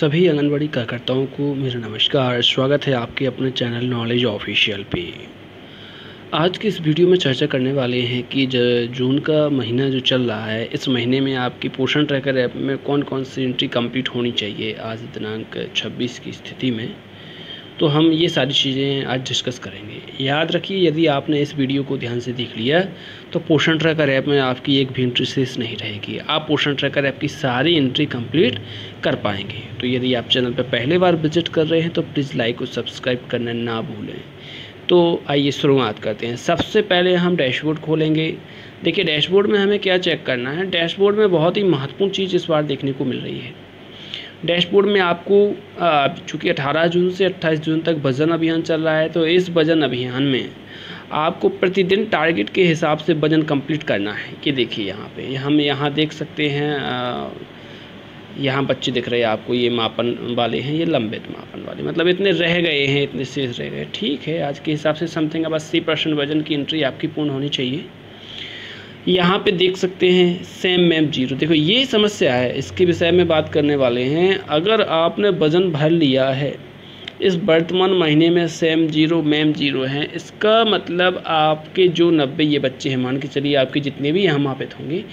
सभी आंगनबाड़ी कार्यकर्ताओं को मेरा नमस्कार। स्वागत है आपके अपने चैनल नॉलेज ऑफिशियल पे। आज की इस वीडियो में चर्चा करने वाले हैं कि जून का महीना जो चल रहा है, इस महीने में आपकी पोषण ट्रैकर ऐप में कौन कौन सी एंट्री कंप्लीट होनी चाहिए आज दिनांक 26 की स्थिति में। तो हम ये सारी चीज़ें आज डिस्कस करेंगे। याद रखिए, यदि आपने इस वीडियो को ध्यान से देख लिया तो पोषण ट्रैकर ऐप में आपकी एक भी एंट्री शेष नहीं रहेगी। आप पोषण ट्रैकर ऐप की सारी एंट्री कंप्लीट कर पाएंगे। तो यदि आप चैनल पर पहले बार विजिट कर रहे हैं तो प्लीज़ लाइक और सब्सक्राइब करना ना भूलें। तो आइए शुरुआत करते हैं। सबसे पहले हम डैशबोर्ड खोलेंगे। देखिए, डैशबोर्ड में हमें क्या चेक करना है। डैशबोर्ड में बहुत ही महत्वपूर्ण चीज़ इस बार देखने को मिल रही है। डैशबोर्ड में आपको चूँकि 18 जून से 28 जून तक वजन अभियान चल रहा है, तो इस वजन अभियान में आपको प्रतिदिन टारगेट के हिसाब से वजन कंप्लीट करना है। ये देखिए, यहाँ पे हम यहाँ देख सकते हैं, यहाँ बच्चे दिख रहे हैं आपको, ये मापन वाले हैं, ये लंबित मापन वाले, मतलब इतने रह गए हैं, इतने शेष रह गए। ठीक है, आज के हिसाब से समथिंग अब 80% वजन की एंट्री आपकी पूर्ण होनी चाहिए। यहाँ पे देख सकते हैं सेम मैम जीरो। देखो, ये समस्या है, इसके विषय में बात करने वाले हैं। अगर आपने वज़न भर लिया है इस वर्तमान महीने में, सेम जीरो मैम जीरो हैं, इसका मतलब आपके जो 90 ये बच्चे हैं, मान के चलिए आपके जितने भी यहाँ मापित होंगे,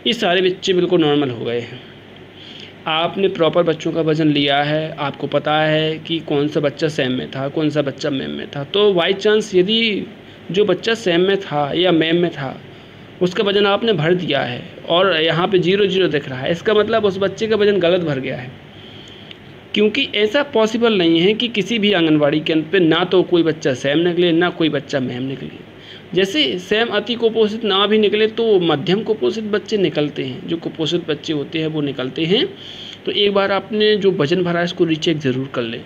ये सारे बच्चे बिल्कुल नॉर्मल हो गए हैं। आपने प्रॉपर बच्चों का वज़न लिया है, आपको पता है कि कौन सा बच्चा सेम में था, कौन सा बच्चा मैम में था। तो बाई चांस यदि जो बच्चा सेम में था या मैम में था उसका वज़न आपने भर दिया है और यहाँ पे 0-0 दिख रहा है, इसका मतलब उस बच्चे का वज़न गलत भर गया है। क्योंकि ऐसा पॉसिबल नहीं है कि किसी भी आंगनबाड़ी केंद्र पे ना तो कोई बच्चा सेम निकले ना कोई बच्चा मैम निकले। जैसे सेम अति कुपोषित ना भी निकले तो मध्यम कुपोषित बच्चे निकलते हैं, जो कुपोषित बच्चे होते हैं वो निकलते हैं। तो एक बार आपने जो वज़न भरा है इसको रीचेक ज़रूर कर लें।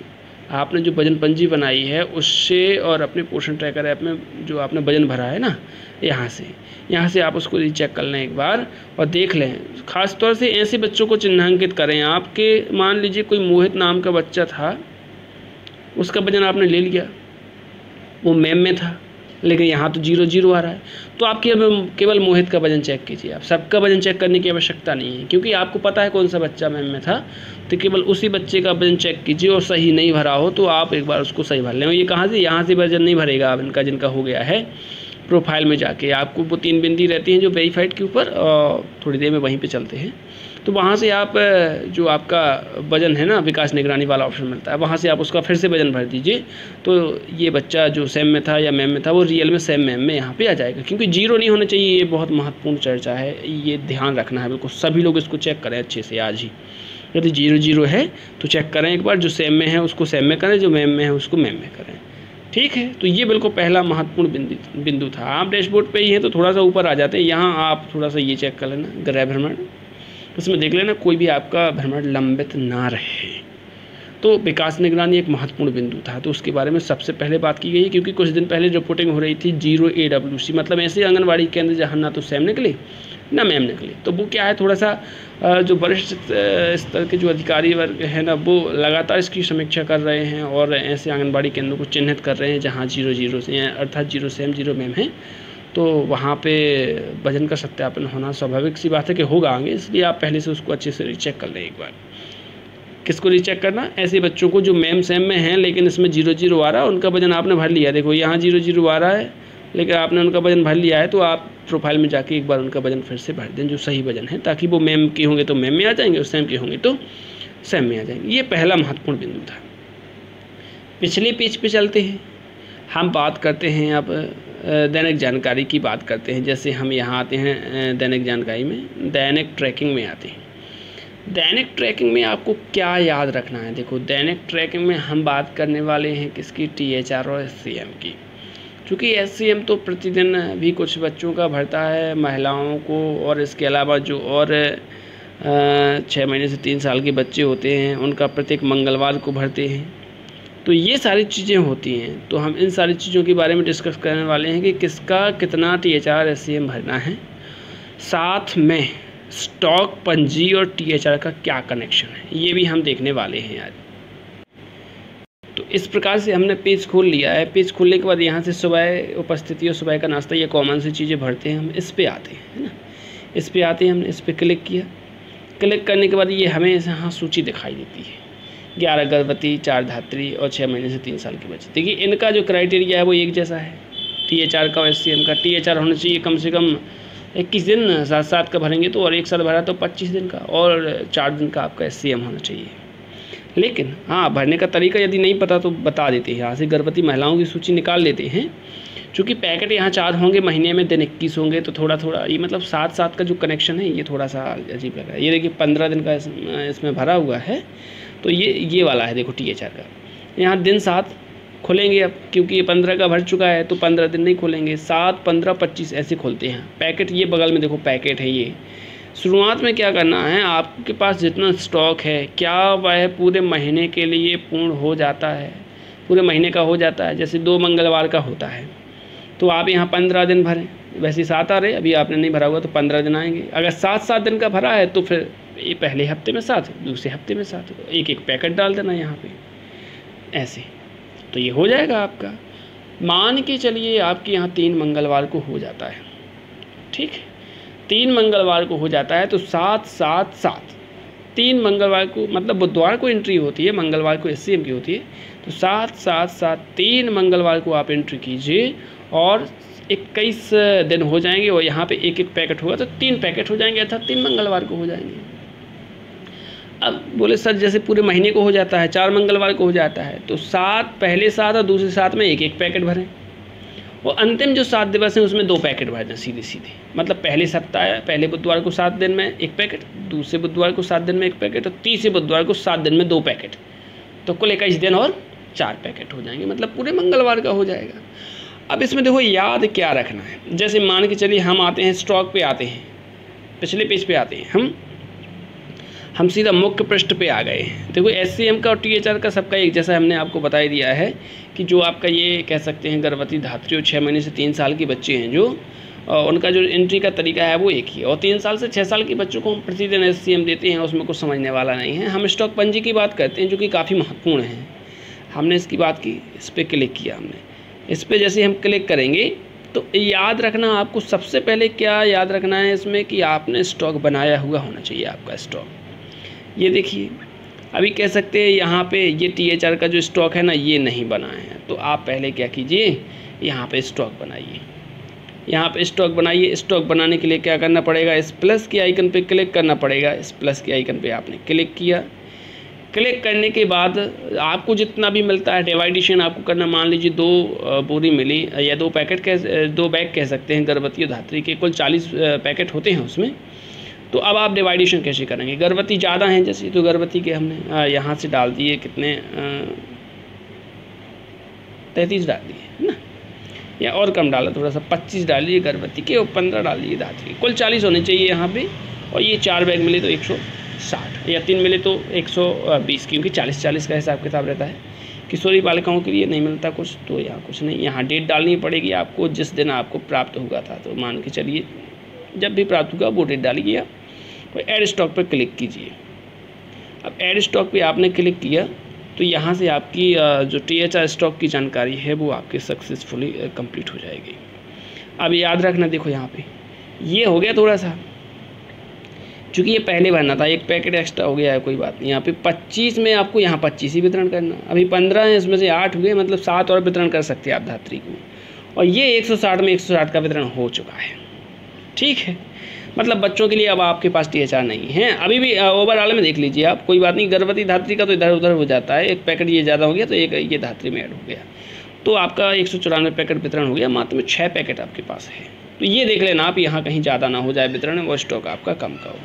आपने जो वज़न पंजी बनाई है उससे और अपने पोषण ट्रैकर ऐप में जो आपने वज़न भरा है ना, यहाँ से आप उसको रीचेक कर लें एक बार और देख लें। ख़ास तौर से ऐसे बच्चों को चिन्हांकित करें। आपके मान लीजिए कोई मोहित नाम का बच्चा था, उसका वज़न आपने ले लिया, वो मैम में था, लेकिन यहाँ तो 0-0 आ रहा है। तो आप केवल मोहित का वज़न चेक कीजिए। आप सबका वज़न चेक करने की आवश्यकता नहीं है, क्योंकि आपको पता है कौन सा बच्चा मैम में था। तो केवल उसी बच्चे का वज़न चेक कीजिए और सही नहीं भरा हो तो आप एक बार उसको सही भर लें। ये कहाँ से, यहाँ से वज़न नहीं भरेगा आप इनका, जिनका हो गया है। प्रोफाइल में जाके आपको वो 3 बिंदी रहती हैं जो वेरीफाइड के ऊपर, थोड़ी देर में वहीं पे चलते हैं। तो वहाँ से आप जो आपका वज़न है ना, विकास निगरानी वाला ऑप्शन मिलता है, वहाँ से आप उसका फिर से वज़न भर दीजिए। तो ये बच्चा जो सेम में था या मैम में था वो रियल में सेम मैम में यहाँ पे आ जाएगा। क्योंकि 0 नहीं होना चाहिए, ये बहुत महत्वपूर्ण चर्चा है, ये ध्यान रखना है बिल्कुल। सभी लोग इसको चेक करें अच्छे से आज ही। यदि 0-0 है तो चेक करें एक बार, जो सेम में है उसको सेम में करें, जो मैम में है उसको मैम में करें। ठीक है, तो ये बिल्कुल पहला महत्वपूर्ण बिंदु था। आप डैशबोर्ड पे ही हैं तो थोड़ा सा ऊपर आ जाते हैं, यहाँ आप थोड़ा सा ये चेक कर लेना, ग्रह भ्रमण, उसमें देख लेना कोई भी आपका भ्रमण लंबित ना रहे। तो विकास निगरानी एक महत्वपूर्ण बिंदु था, तो उसके बारे में सबसे पहले बात की गई, क्योंकि कुछ दिन पहले रिपोर्टिंग हो रही थी 0 AWC, मतलब ऐसे आंगनबाड़ी केंद्र जहाँ ना तो सेम निकले ना मैम निकले। तो वो क्या है, थोड़ा सा जो वरिष्ठ स्तर के जो अधिकारी वर्ग है ना, वो लगातार इसकी समीक्षा कर रहे हैं और ऐसे आंगनबाड़ी केंद्रों को चिन्हित कर रहे हैं जहाँ 0-0 से हैं, अर्थात 0 सेम 0 मैम है। तो वहाँ पे वजन का सत्यापन होना स्वाभाविक सी बात है कि होगा आगे, इसलिए आप पहले से उसको अच्छे से रीचेक कर लें एक बार। किसको रीचेक करना, ऐसे बच्चों को जो मैम सेम में हैं लेकिन इसमें 0-0 आ रहा है, उनका वजन आपने भर लिया। देखो, यहाँ 0-0 आ रहा है लेकिन आपने उनका वजन भर लिया है, तो आप प्रोफाइल में जाके एक बार उनका वजन फिर से भर दें जो सही वजन है, ताकि वो मैम के होंगे तो मैम में आ जाएंगे और सेम के होंगे तो सेम में आ जाएंगे। ये पहला महत्वपूर्ण बिंदु था। पिछले पेज पे चलते हैं, हम बात करते हैं अब दैनिक जानकारी की बात करते हैं। जैसे हम यहाँ आते हैं दैनिक जानकारी में, दैनिक ट्रैकिंग में आते हैं। दैनिक ट्रैकिंग में आपको क्या याद रखना है। देखो, दैनिक ट्रैकिंग में हम बात करने वाले हैं किसकी, THR और SCM की। क्योंकि SCM तो प्रतिदिन भी कुछ बच्चों का भरता है, महिलाओं को, और इसके अलावा जो और 6 महीने से 3 साल के बच्चे होते हैं उनका प्रत्येक मंगलवार को भरते हैं। तो ये सारी चीज़ें होती हैं, तो हम इन सारी चीज़ों के बारे में डिस्कस करने वाले हैं कि किसका कितना THR SCM भरना है, साथ में स्टॉक पंजी और THR का क्या कनेक्शन है, ये भी हम देखने वाले हैं आज। तो इस प्रकार से हमने पेज खोल लिया है। पेज खोलने के बाद यहाँ से सुबह उपस्थिति और सुबह का नाश्ता, ये कॉमन सी चीज़ें भरते हैं। हम इस पे आते हैं, है ना, इस पे आते हैं, हमने इस पे क्लिक किया। क्लिक करने के बाद ये हमें यहाँ सूची दिखाई देती है। 11 गर्भवती, 4 धात्री और 6 महीने से 3 साल की बच्ची। देखिए इनका जो क्राइटेरिया है वो एक जैसा है, THR का और SCM का। THR होना चाहिए कम से कम 21 दिन, 7 का भरेंगे तो, और 1 साल भरा तो 25 दिन का, और 4 दिन का आपका SCM होना चाहिए। लेकिन हाँ, भरने का तरीका यदि नहीं पता तो बता देते हैं, यहाँ से गर्भवती महिलाओं की सूची निकाल लेते हैं। चूँकि पैकेट यहाँ 4 होंगे महीने में, दिन 21 होंगे, तो थोड़ा थोड़ा ये मतलब 7-7 का जो कनेक्शन है ये थोड़ा सा अजीब लग रहा है। ये देखिए 15 दिन का इसमें भरा हुआ है, तो ये वाला है देखो THR का। यहाँ दिन 7 खोलेंगे अब, क्योंकि ये 15 का भर चुका है तो 15 दिन नहीं खोलेंगे, 7, 15, 25 ऐसे खोलते हैं पैकेट। ये बगल में देखो पैकेट है। ये शुरुआत में क्या करना है, आपके पास जितना स्टॉक है क्या वह पूरे महीने के लिए पूर्ण हो जाता है, पूरे महीने का हो जाता है। जैसे 2 मंगलवार का होता है तो आप यहाँ 15 दिन भरें, वैसे 7 आ रहे, अभी आपने नहीं भरा हुआ तो 15 दिन आएंगे। अगर 7-7 दिन का भरा है तो फिर ये पहले हफ्ते में 7, दूसरे हफ्ते में 7, एक पैकेट डाल देना यहाँ पे ऐसे, तो ये हो जाएगा आपका। मान के चलिए आपके यहाँ 3 मंगलवार को हो जाता है, ठीक है, 3 मंगलवार को हो जाता है तो 7-7-7, 3 मंगलवार को मतलब बुधवार को एंट्री होती है, मंगलवार को SCM की होती है, तो 7-7-7 3 मंगलवार को आप एंट्री कीजिए और 21 दिन हो जाएंगे, और यहाँ पे एक पैकेट होगा तो 3 पैकेट हो जाएंगे, अर्थात 3 मंगलवार को हो जाएंगे। अब बोले सर जैसे पूरे महीने को हो जाता है, 4 मंगलवार को हो जाता है, तो 7 पहले 7 और दूसरे 7 में एक पैकेट भरें, और अंतिम जो 7 दिवस हैं उसमें 2 पैकेट भर दें सीधे। मतलब पहले सप्ताह, पहले बुधवार को 7 दिन में 1 पैकेट, दूसरे बुधवार को 7 दिन में 1 पैकेट, और तीसरे बुधवार को 7 दिन में 2 पैकेट, तो कुल 21 दिन और 4 पैकेट हो जाएंगे, मतलब पूरे मंगलवार का हो जाएगा। अब इसमें देखो याद क्या रखना है, जैसे मान के चलिए हम आते हैं स्टॉक पे, आते हैं पिछले पेज पे आते हैं, हम सीधा मुख्य पृष्ठ पे आ गए हैं। देखो SCM का और THR का सबका एक जैसा हमने आपको बता ही दिया है कि जो आपका ये कह सकते हैं गर्भवती धात्री और 6 महीने से 3 साल के बच्चे हैं जो, उनका जो एंट्री का तरीका है वो एक ही है, और 3 साल से 6 साल के बच्चों को हम प्रतिदिन SCM देते हैं, उसमें कुछ समझने वाला नहीं है। हम स्टॉक पंजी की बात करते हैं जो कि काफ़ी महत्वपूर्ण है, हमने इसकी बात की, इस पर क्लिक किया हमने, इस पर जैसे हम क्लिक करेंगे तो याद रखना आपको सबसे पहले क्या याद रखना है इसमें कि आपने स्टॉक बनाया हुआ होना चाहिए आपका स्टॉक। ये देखिए अभी कह सकते हैं यहाँ पे ये THR का जो स्टॉक है ना ये नहीं बना है, तो आप पहले क्या कीजिए, यहाँ पे स्टॉक बनाइए, यहाँ पे स्टॉक बनाइए। स्टॉक बनाने के लिए क्या करना पड़ेगा, इस प्लस के आइकन पे क्लिक करना पड़ेगा। इस प्लस के आइकन पे आपने क्लिक किया, क्लिक करने के बाद आपको जितना भी मिलता है डिवाइडेशन आपको करना, मान लीजिए 2 बोरी मिली या 2 पैकेट 2 बैग कह सकते हैं गर्भवती और धात्री के, कुल 40 पैकेट होते हैं उसमें। तो अब आप डिवाइडेशन कैसे करेंगे, गर्भवती ज़्यादा हैं जैसे, तो गर्भवती के हमने यहाँ से डाल दिए कितने 33 डाल दिए है ना, या और कम डाला थोड़ा सा, 25 डालिए गर्भवती के और 15 डालिए धात्री, कुल 40 होने चाहिए यहाँ पे। और ये 4 बैग मिले तो 160, या 3 मिले तो 120, क्योंकि 40-40 का हिसाब किताब रहता है। किशोरी बालिकाओं के लिए नहीं मिलता कुछ, तो यहाँ कुछ नहीं, यहाँ डेट डालनी पड़ेगी आपको जिस दिन आपको प्राप्त हुआ था, तो मान के चलिए जब भी प्राप्त हुआ वो डेट डालिए आप, और ऐड स्टॉक पर क्लिक कीजिए। अब ऐड स्टॉक पे आपने क्लिक किया तो यहाँ से आपकी जो THR स्टॉक की जानकारी है वो आपके सक्सेसफुली कंप्लीट हो जाएगी। अब याद रखना, देखो यहाँ पे ये हो गया थोड़ा सा, चूँकि ये पहले भरना था, 1 पैकेट एक्स्ट्रा हो गया है, कोई बात नहीं। यहाँ पे 25 में आपको यहाँ 25 ही वितरण करना, अभी 15 है, इसमें से 8 हुए, मतलब 7 और वितरण कर सकते हैं आप धात्री को, और ये 160 में 160 का वितरण हो चुका है, ठीक है। मतलब बच्चों के लिए अब आपके पास THR नहीं है, अभी भी ओवरऑल में देख लीजिए आप, कोई बात नहीं। गर्भवती धात्री का तो इधर उधर हो जाता है, 1 पैकेट ये ज़्यादा हो गया तो एक ये धात्री में ऐड हो गया, तो आपका 194 पैकेट वितरण हो गया, मात्र में 6 पैकेट आपके पास है। तो ये देख लेना आप, यहाँ कहीं ज़्यादा ना हो जाए वितरण, वो स्टॉक आपका कम का हो।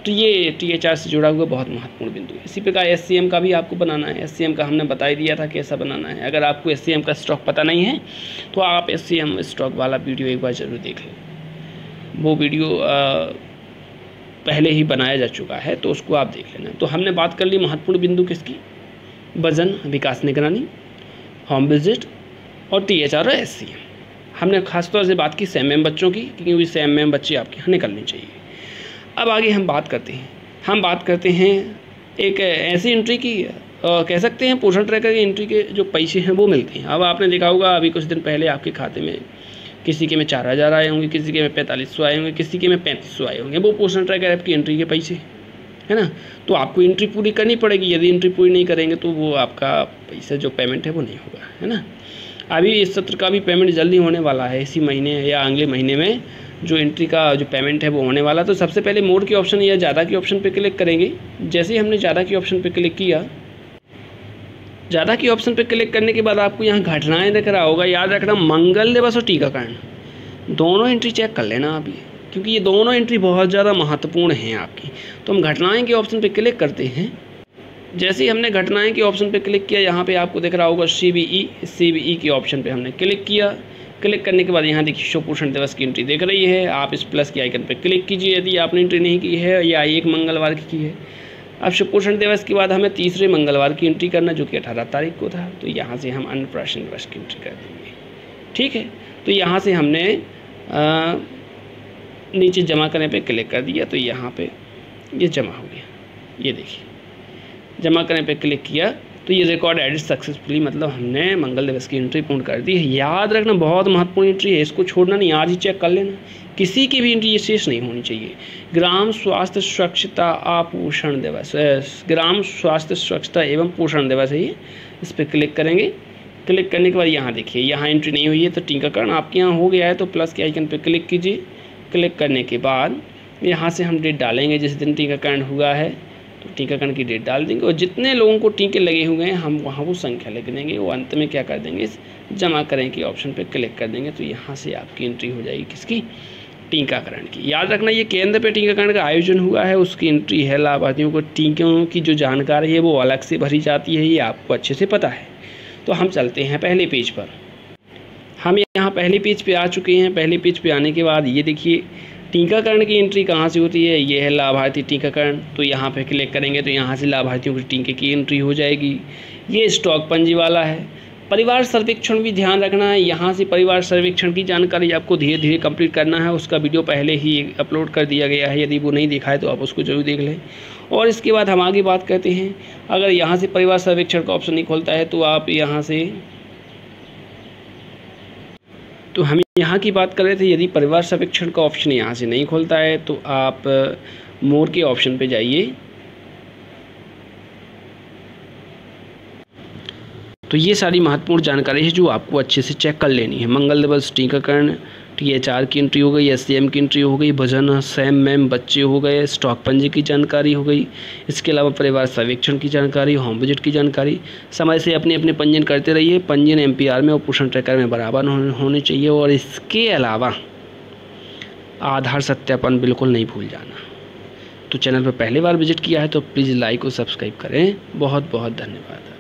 तो ये THR से जुड़ा हुआ बहुत महत्वपूर्ण बिंदु है। इसी प्रकार SCM का भी आपको बनाना है। SCM का हमने बता ही दिया था कैसा बनाना है। अगर आपको SCM का स्टॉक पता नहीं है तो आप SCM स्टॉक वाला वीडियो एक बार ज़रूर देख लें, वो वीडियो पहले ही बनाया जा चुका है, तो उसको आप देख लेना। तो हमने बात कर ली महत्वपूर्ण बिंदु किसकी, वजन, विकास निगरानी, होम विजिट और THR और SCM। हमने खासतौर से बात की SAMM बच्चों की, क्योंकि SAMM बच्चे आपके यहाँ निकलने चाहिए। अब आगे हम बात करते हैं एक ऐसी एंट्री की, कह सकते हैं पोषण ट्रैकर की एंट्री के जो पैसे हैं वो मिलते हैं। अब आपने देखा होगा अभी कुछ दिन पहले आपके खाते में किसी के में 4000 आए होंगे, किसी के में 4500 आए होंगे, किसी के में 3500 आए होंगे, वो पोषण ट्रैकर ऐप की एंट्री के पैसे, है ना। तो आपको एंट्री पूरी करनी पड़ेगी, यदि एंट्री पूरी नहीं करेंगे तो वो आपका पैसा जो पेमेंट है वो नहीं होगा, है ना। अभी इस सत्र का भी पेमेंट जल्दी होने वाला है, इसी महीने या अगले महीने में जो एंट्री का जो पेमेंट है वो होने वाला। तो सबसे पहले मोर के ऑप्शन या ज़्यादा के ऑप्शन पे क्लिक करेंगे। जैसे ही हमने ज़्यादा के ऑप्शन पे क्लिक किया, ज़्यादा के ऑप्शन पे क्लिक करने के बाद आपको यहाँ घटनाएं दिख रहा होगा। याद रखना मंगल दिवस और टीकाकरण दोनों एंट्री चेक कर लेना अभी, क्योंकि ये दोनों एंट्री बहुत ज़्यादा महत्वपूर्ण हैं आपकी। तो हम घटनाएं के ऑप्शन पे क्लिक करते हैं। जैसे ही हमने घटनाएं के ऑप्शन पे क्लिक किया, यहाँ पे आपको दिख रहा होगा CBE के ऑप्शन पे हमने क्लिक किया। क्लिक करने के बाद यहाँ देखिए शिव पोषण दिवस की एंट्री दिख रही है। आप इस प्लस के आइकन पे क्लिक कीजिए यदि आपने एंट्री नहीं की है या एक मंगलवार की है। अब शिव पोषण दिवस के बाद हमें तीसरे मंगलवार की एंट्री करना, जो कि 18 तारीख को था। तो यहाँ से हम अन्नप्राशन दिवस की एंट्री कर देंगे, ठीक है। तो यहाँ से हमने नीचे जमा करने पे क्लिक कर दिया, तो यहाँ पे ये जमा हो गया। ये देखिए जमा करने पे क्लिक किया तो ये रिकॉर्ड एडिट सक्सेसफुली, मतलब हमने मंगल दिवस की एंट्री पूर्ण कर दी है। याद रखना बहुत महत्वपूर्ण एंट्री है, इसको छोड़ना नहीं, आज ही चेक कर लेना। किसी की भी एंट्री शेष नहीं होनी चाहिए। ग्राम स्वास्थ्य स्वच्छता आपोषण दिवस, ग्राम स्वास्थ्य स्वच्छता एवं पोषण दिवस है ये। इस पर क्लिक करेंगे। क्लिक करने के बाद यहाँ देखिए यहाँ एंट्री नहीं हुई है, तो टीकाकरण आपके यहाँ हो गया है। तो प्लस के आइकन पर क्लिक कीजिए। क्लिक करने के बाद यहाँ से हम डेट डालेंगे जिस दिन टीकाकरण हुआ है, तो टीकाकरण की डेट डाल देंगे और जितने लोगों को टीके लगे हुए हैं हम वहाँ वो संख्या लिख देंगे। वो अंत में क्या कर देंगे, इस जमा करें के ऑप्शन पे क्लिक कर देंगे। तो यहाँ से आपकी एंट्री हो जाएगी किसकी, टीकाकरण की। याद रखना ये केंद्र पे टीकाकरण का आयोजन हुआ है, उसकी एंट्री है। लाभार्थियों को टीकों की जो जानकारी है वो अलग से भरी जाती है, ये आपको अच्छे से पता है। तो हम चलते हैं पहले पेज पर। हम यहाँ पहले पेज पे आ चुके हैं। पहले पेज पे आने के बाद ये देखिए टीकाकरण की एंट्री कहाँ से होती है, ये है लाभार्थी टीकाकरण। तो यहाँ पे क्लिक करेंगे तो यहाँ से लाभार्थियों के टीके की एंट्री हो जाएगी। ये स्टॉक पंजी वाला है। परिवार सर्वेक्षण भी ध्यान रखना है, यहाँ से परिवार सर्वेक्षण की जानकारी आपको धीरे धीरे कंप्लीट करना है। उसका वीडियो पहले ही अपलोड कर दिया गया है, यदि वो नहीं देखा है तो आप उसको जरूर देख लें। और इसके बाद हम आगे बात करते हैं। अगर यहाँ से परिवार सर्वेक्षण का ऑप्शन नहीं खोलता है तो आप यहाँ से, तो हम यहाँ की बात कर रहे थे, यदि परिवार सर्वेक्षण का ऑप्शन यहाँ से नहीं खोलता है तो आप मोर के ऑप्शन पे जाइए। तो ये सारी महत्वपूर्ण जानकारी है जो आपको अच्छे से चेक कर लेनी है। मंगल दिवस टीकाकरण, THR की एंट्री हो गई, SCM की एंट्री हो गई, भजन सैम मैम बच्चे हो गए, स्टॉक पंजी की जानकारी हो गई। इसके अलावा परिवार सर्वेक्षण की जानकारी, होम विजिट की जानकारी। समय से अपने अपने पंजीयन करते रहिए। पंजीयन MPR में और पोषण ट्रैकर में बराबर होने चाहिए। और इसके अलावा आधार सत्यापन बिल्कुल नहीं भूल जाना। तो चैनल पर पहली बार विजिट किया है तो प्लीज़ लाइक और सब्सक्राइब करें। बहुत बहुत धन्यवाद।